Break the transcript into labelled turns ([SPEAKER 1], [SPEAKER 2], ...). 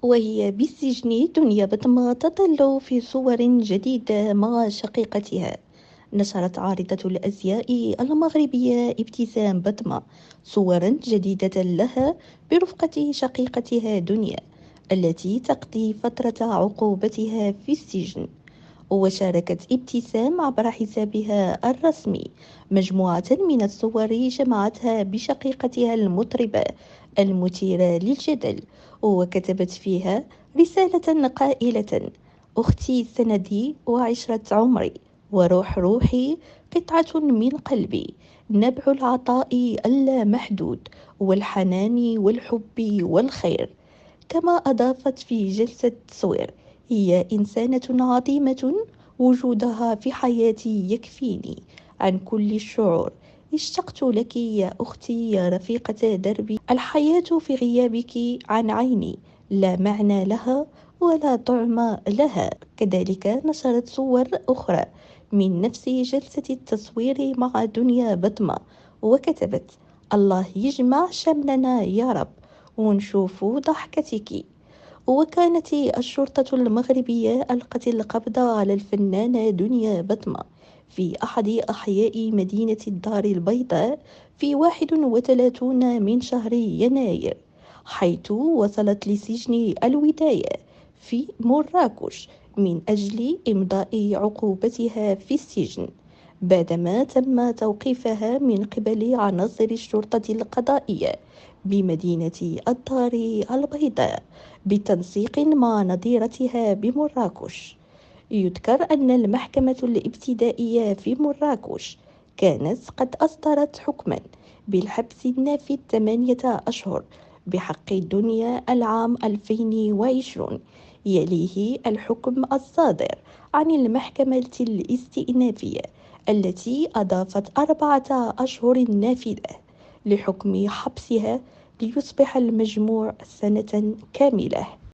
[SPEAKER 1] وهي بالسجن دنيا بطمة تظل في صور جديدة مع شقيقتها. نشرت عارضة الأزياء المغربية ابتسام بطمة صورا جديدة لها برفقة شقيقتها دنيا التي تقضي فترة عقوبتها في السجن. وشاركت ابتسام عبر حسابها الرسمي مجموعة من الصور جمعتها بشقيقتها المطربة المثيرة للجدل، وكتبت فيها رسالة قائلة: أختي سندي وعشرة عمري وروح روحي، قطعة من قلبي، نبع العطاء اللامحدود والحنان والحب والخير. كما أضافت في جلسة تصوير: هي إنسانة عظيمة، وجودها في حياتي يكفيني عن كل الشعور. اشتقت لك يا أختي يا رفيقة دربي، الحياة في غيابك عن عيني لا معنى لها ولا طعم لها. كذلك نشرت صور أخرى من نفس جلسة التصوير مع دنيا بطمة، وكتبت: الله يجمع شملنا يا رب ونشوف ضحكتك. وكانت الشرطة المغربية ألقت القبض على الفنانة دنيا بطمة في أحد أحياء مدينة الدار البيضاء في 31 من شهر يناير، حيث وصلت لسجن الولاية في مراكش من أجل إمضاء عقوبتها في السجن، بعدما تم توقيفها من قبل عناصر الشرطة القضائية بمدينة الدار البيضاء بتنسيق مع نظيرتها بمراكش. يذكر أن المحكمة الابتدائية في مراكش كانت قد أصدرت حكما بالحبس النافذ 8 أشهر بحق الدنيا العام 2020، يليه الحكم الصادر عن المحكمة الاستئنافية التي أضافت 4 أشهر نافذة لحكم حبسها ليصبح المجموع سنة كاملة.